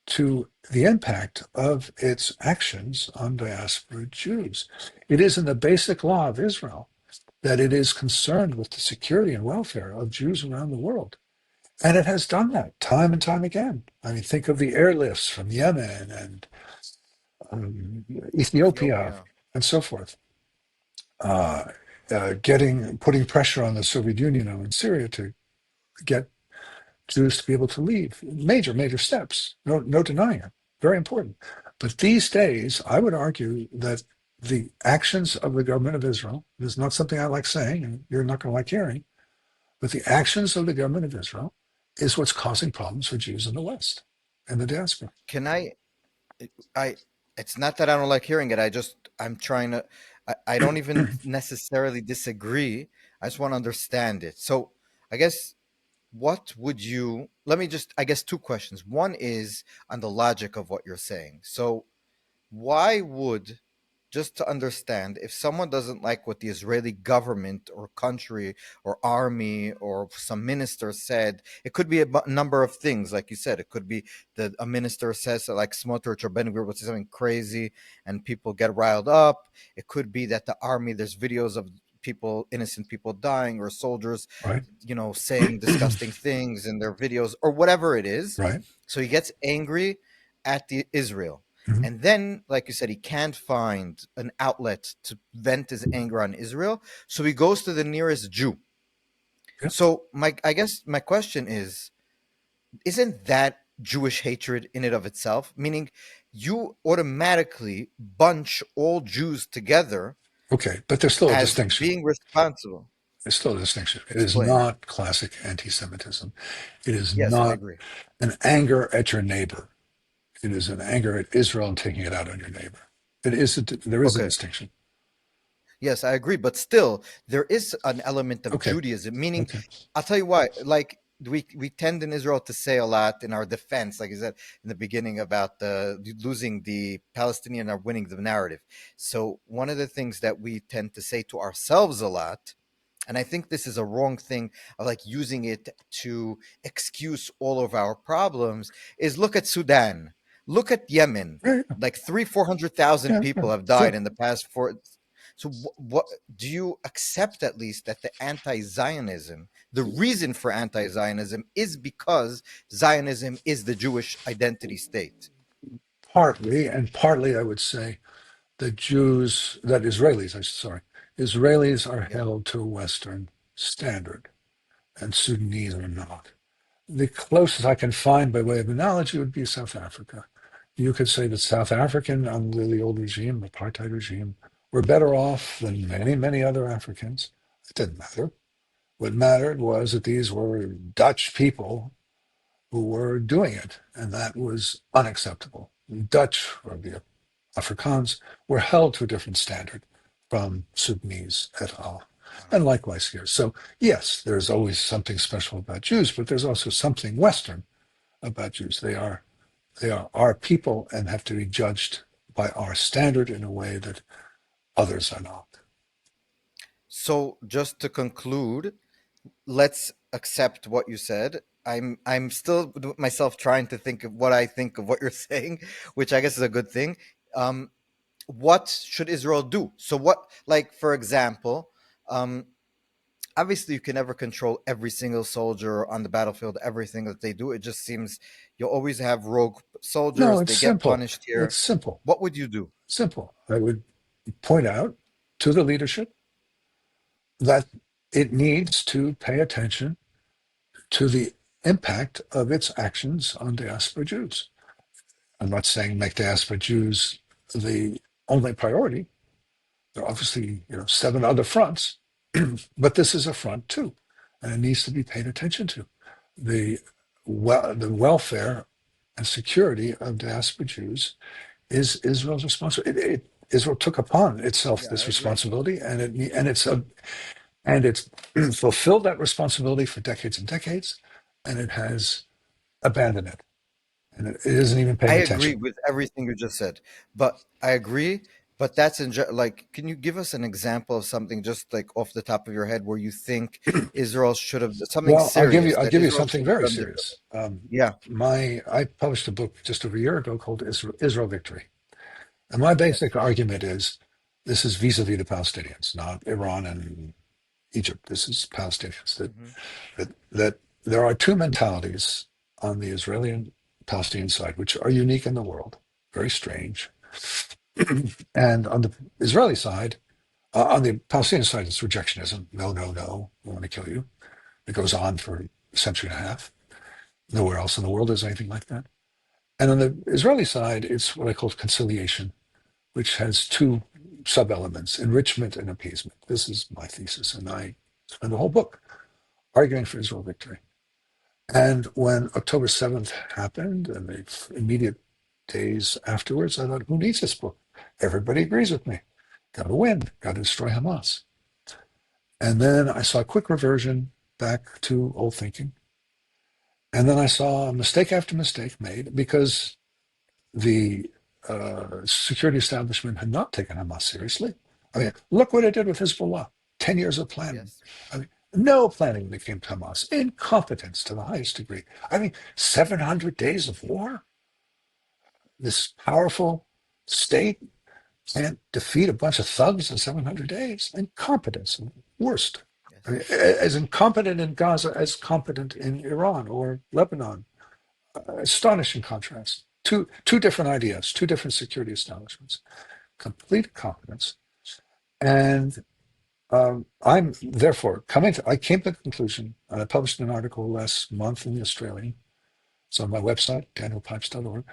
Speaker 2: to the impact of its actions on diaspora Jews. It is in the basic law of Israel that it is concerned with the security and welfare of Jews around the world. And it has done that time and time again. I mean, think of the airlifts from Yemen and Ethiopia
Speaker 1: Ethiopia.
Speaker 2: and so forth. Uh, putting pressure on the Soviet Union and Syria to get Jews to be able to leave. Major, major steps. No denying it. Very important. But these days, I would argue that the actions of the government of Israel, this is not something I like saying, and you're not going to like hearing, but the actions of the government of Israel is what's causing problems for Jews in the West and the diaspora.
Speaker 1: Can I it's not that I don't like hearing it. I'm trying to I don't even necessarily disagree. I just want to understand it. So I guess what would you let me just I guess two questions. One is on the logic of what you're saying. So why would just to understand if someone doesn't like what the Israeli government or country or army or some minister said, it could be a number of things. Like you said, it could be that a minister says that, like Smotrich or Ben Gvir would say something crazy and people get riled up. It could be that the army, there's videos of people, innocent people dying, or soldiers,
Speaker 2: Right?
Speaker 1: saying disgusting things in their videos or whatever it is.
Speaker 2: Right?
Speaker 1: So he gets angry at the Israel.
Speaker 2: Mhm.
Speaker 1: And then, like you said, he can't find an outlet to vent his anger on Israel. So he goes to the nearest Jew.
Speaker 2: Yeah.
Speaker 1: So I guess my question is, isn't that Jewish hatred in and of itself? Meaning you automatically bunch all Jews together
Speaker 2: Okay. But there's still a
Speaker 1: as
Speaker 2: distinction.
Speaker 1: being responsible.
Speaker 2: There's still a distinction. It is
Speaker 1: Explain.
Speaker 2: not classic anti Semitism. It is
Speaker 1: Yes, I
Speaker 2: not
Speaker 1: agree.
Speaker 2: an anger at your neighbor. It is an anger at Israel and taking it out on your neighbor. There is a
Speaker 1: Okay.
Speaker 2: distinction.
Speaker 1: Yes, I agree. But still, there is an element of
Speaker 2: Okay.
Speaker 1: Judaism, meaning,
Speaker 2: Okay.
Speaker 1: I'll tell you why. Like, we tend in Israel to say a lot in our defense, like you said in the beginning about the losing the Palestinian are winning the narrative. So one of the things that we tend to say to ourselves a lot, and I think this is a wrong thing of like using it to excuse all of our problems, is look at Sudan, look at Yemen.
Speaker 2: Yeah,
Speaker 1: Like 400,000
Speaker 2: yeah, yeah,
Speaker 1: people have
Speaker 2: yeah.
Speaker 1: died in the past four. So, what do you accept at least that the anti-Zionism, the reason for anti-Zionism, is because Zionism is the Jewish identity state?
Speaker 2: Partly, and partly, I would say that Israelis, Israelis are
Speaker 1: Yeah.
Speaker 2: held to a Western standard, and Sudanese are not. The closest I can find by way of analogy would be South Africa. You could say that South African under the old regime, apartheid regime, were better off than many, many other Africans. It didn't matter. What mattered was that these were Dutch people who were doing it, and that was unacceptable. The Dutch, or the Afrikaans, were held to a different standard from Sudanese et al. And likewise here. So, yes, there's always something special about Jews, but there's also something Western about Jews. They are our people and have to be judged by our standard in a way that others are not.
Speaker 1: So just to conclude, let's accept what you said. I'm still myself trying to think of what I think of what you're saying, which I guess is a good thing. Um, what should Israel do? So what, like for example, um, obviously you can never control every single soldier on the battlefield, everything that they do. It just seems you'll always have rogue
Speaker 2: No,
Speaker 1: soldiers.
Speaker 2: it's
Speaker 1: They get
Speaker 2: simple.
Speaker 1: punished
Speaker 2: It's
Speaker 1: here.
Speaker 2: simple.
Speaker 1: What would you do?
Speaker 2: Simple. I would point out to the leadership that it needs to pay attention to the impact of its actions on diaspora Jews. I'm not saying make diaspora Jews the only priority. There are obviously, seven other fronts, but this is a front too, and it needs to be paid attention to. The the welfare and security of diaspora Jews is Israel's responsibility. Israel took upon itself
Speaker 1: Yeah, I
Speaker 2: this
Speaker 1: agree.
Speaker 2: responsibility, and it's fulfilled that responsibility for decades and decades, and it has abandoned it, and it isn't even
Speaker 1: I
Speaker 2: paying
Speaker 1: agree
Speaker 2: attention.
Speaker 1: with everything you just said, but I agree. But that's like, can you give us an example of something just like off the top of your head where you think Israel should have something
Speaker 2: Well, I'll give you
Speaker 1: serious
Speaker 2: I'll
Speaker 1: that
Speaker 2: give you
Speaker 1: Israel
Speaker 2: something
Speaker 1: should have
Speaker 2: very
Speaker 1: done differently?
Speaker 2: serious.
Speaker 1: Yeah.
Speaker 2: I published a book just over a year ago called Israel Victory, and my basic
Speaker 1: Yes.
Speaker 2: argument is this is vis-a-vis the Palestinians, not Iran and Egypt. This is Palestinians. That
Speaker 1: Hmm.
Speaker 2: that that there are two mentalities on the Israeli and Palestinian side, which are unique in the world, very strange. And on the Israeli side, on the Palestinian side, it's rejectionism. No, no, no. We want to kill you. It goes on for a century and a half. Nowhere else in the world is anything like that. And on the Israeli side, it's what I call conciliation, which has two sub-elements, enrichment and appeasement. This is my thesis, and I spend the whole book arguing for Israel victory. And when October 7th happened and the immediate days afterwards, I thought, who needs this book? Everybody agrees with me. Got to win, got to destroy Hamas. And then I saw a quick reversion back to old thinking. And then I saw mistake after mistake made because the security establishment had not taken Hamas seriously. I mean, look what it did with Hezbollah. 10 years of planning.
Speaker 1: Yes.
Speaker 2: I mean, no planning when it came to Hamas. Incompetence to the highest degree. I mean, 700 days of war? This powerful state can't defeat a bunch of thugs in 700 days? Incompetence. Worst. I
Speaker 1: Yes.
Speaker 2: mean, as incompetent in Gaza as competent in Iran or Lebanon. Astonishing contrast. Two different ideas, two different security establishments, complete competence. And I'm therefore I came to the conclusion, and I published an article last month in the Australian. It's on my website, danielpipes.org,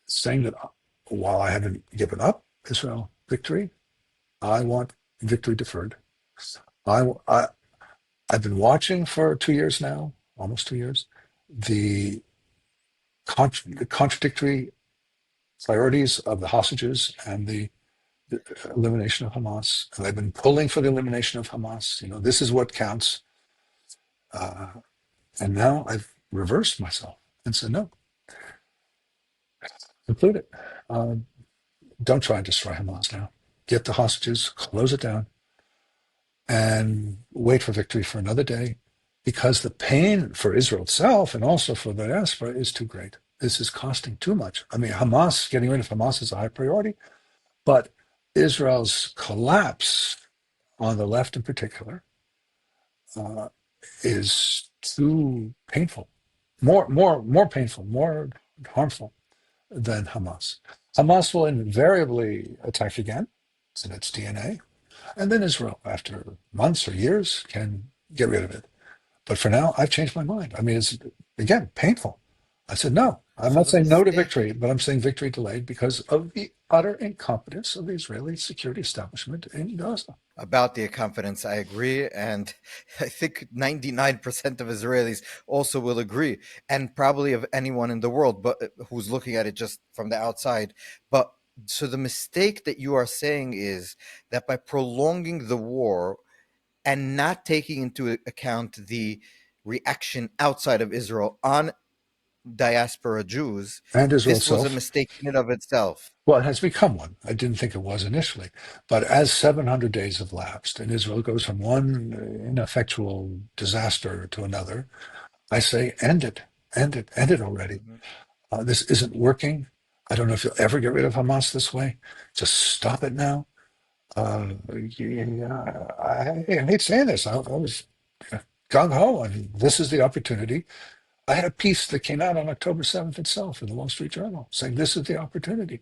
Speaker 2: saying that while I haven't given up Israel victory, I want victory deferred. I, I, I've been watching for 2 years now, almost 2 years, the, the contradictory priorities of the hostages and the elimination of Hamas. And they've been pulling for the elimination of Hamas. This is what counts. Uh, and now I've reversed myself and said, no, conclude it. Don't try and destroy Hamas now. Get the hostages, close it down, and wait for victory for another day because the pain for Israel itself and also for the diaspora is too great. This is costing too much. I mean, getting rid of Hamas is a high priority, but Israel's collapse on the left in particular uh, is too painful, more painful, more harmful than Hamas. Hamas will invariably attack again. It's in its DNA. And then Israel, after months or years, can get rid of it. But for now, I've changed my mind. I mean, it's, again, painful. I said, no, I'm
Speaker 1: So
Speaker 2: not
Speaker 1: the
Speaker 2: saying no to
Speaker 1: mistake
Speaker 2: victory, but I'm saying victory delayed because of the utter incompetence of the Israeli security establishment in Gaza.
Speaker 1: about the confidence, I agree. And I think 99% of Israelis also will agree, and probably of anyone in the world, but who's looking at it just from the outside. But so the mistake that you are saying is that by prolonging the war, and not taking into account the reaction outside of Israel on diaspora Jews,
Speaker 2: and Israel
Speaker 1: this was a
Speaker 2: itself.
Speaker 1: mistake in and of itself.
Speaker 2: Well, it has become one. I didn't think it was initially. But as 700 days have lapsed and Israel goes from one ineffectual disaster to another, I say, end it already.
Speaker 1: Mhm.
Speaker 2: This isn't working. I don't know if you'll ever get rid of Hamas this way. Just stop it now. Yeah, I hate saying this. I was gung ho, and this is the opportunity. I had a piece that came out on October 7th itself in the Wall Street Journal saying this is the opportunity.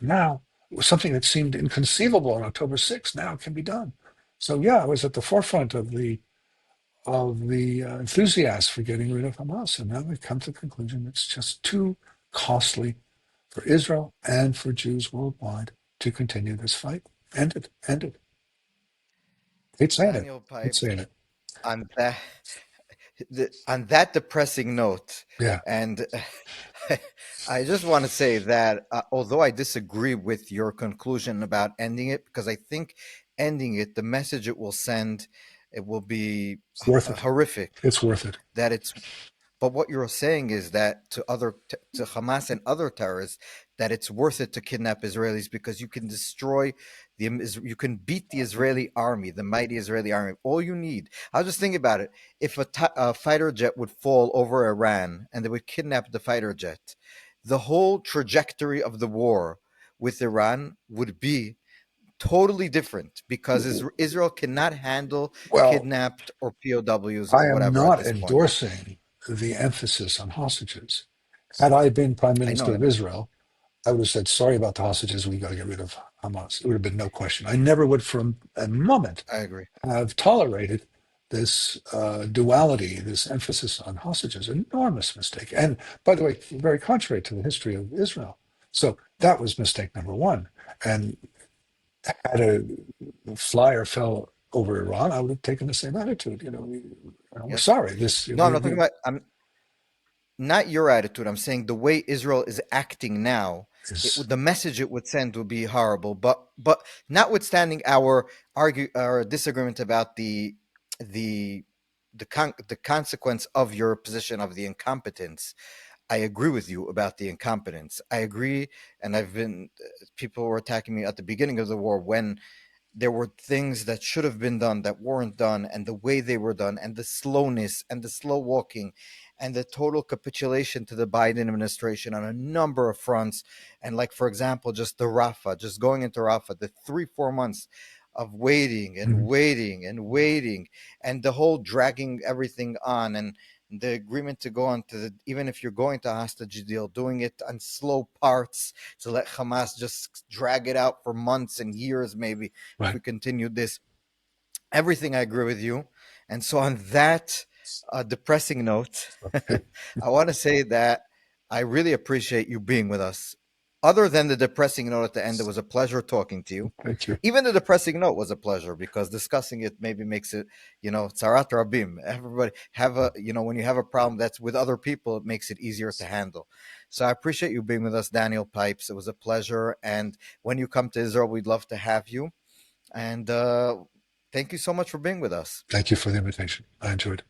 Speaker 2: Now something that seemed inconceivable on October 6th now can be done. So yeah, I was at the forefront of the enthusiast for getting rid of Hamas, and now we've come to the conclusion it's just too costly for Israel and for Jews worldwide to continue this fight. End it. End it. Hate saying it.
Speaker 1: Daniel
Speaker 2: Hate
Speaker 1: Pipes,
Speaker 2: saying it.
Speaker 1: on that on that depressing note,
Speaker 2: Yeah,
Speaker 1: and I just want to say that although I disagree with your conclusion about ending it, because I think ending it, the message it will send, it will be
Speaker 2: it's worth it.
Speaker 1: horrific.
Speaker 2: It's worth it.
Speaker 1: That it's But what you're saying is that to Hamas and other terrorists, that it's worth it to kidnap Israelis because you can destroy you can beat the Israeli army, the mighty Israeli army. All you need. I was just thinking about it. If a fighter jet would fall over Iran and they would kidnap the fighter jet, the whole trajectory of the war with Iran would be totally different because Israel cannot handle
Speaker 2: Well,
Speaker 1: kidnapped or POWs
Speaker 2: I
Speaker 1: or
Speaker 2: am
Speaker 1: whatever at
Speaker 2: not
Speaker 1: this point.
Speaker 2: endorsing the emphasis on hostages. Had I been Prime
Speaker 1: I
Speaker 2: Minister
Speaker 1: know,
Speaker 2: of Israel, I would have said, sorry about the hostages. We got to get rid of Hamas. It would have been no question. I never would, for a moment,
Speaker 1: I agree.
Speaker 2: have tolerated this duality, this emphasis on hostages. Enormous mistake. And by the way, very contrary to the history of Israel. So that was mistake number one. And had a flyer fell over Iran, I would have taken the same attitude. We're
Speaker 1: Yes.
Speaker 2: sorry. This
Speaker 1: No, I'm not talking about. I'm not your attitude. I'm saying the way Israel is acting now.
Speaker 2: is
Speaker 1: The message it would send would be horrible. But notwithstanding our disagreement about the the consequence of your position of the incompetence, I agree with you about the incompetence. I agree, and I've been people were attacking me at the beginning of the war when there were things that should have been done that weren't done, and the way they were done, and the slowness and the slow walking and the total capitulation to the Biden administration on a number of fronts. And like, for example, just the Rafah, just going into Rafah, the 3 4 months of waiting and
Speaker 2: mhm,
Speaker 1: waiting and waiting, and the whole dragging everything on, and the agreement to go on to even if you're going to a hostage deal, doing it on slow parts to let Hamas just drag it out for months and years, maybe, if
Speaker 2: right.
Speaker 1: we continue this. Everything I agree with you. And so, on that depressing note,
Speaker 2: Okay.
Speaker 1: I want to say that I really appreciate you being with us. Other than the depressing note at the end, it was a pleasure talking to you.
Speaker 2: Thank you.
Speaker 1: Even the depressing note was a pleasure because discussing it maybe makes it, tsarat rabim. Everybody have when you have a problem that's with other people, it makes it easier to handle. So I appreciate you being with us, Daniel Pipes. It was a pleasure. And when you come to Israel, we'd love to have you. And thank you so much for being with us.
Speaker 2: Thank you for the invitation. I enjoyed it.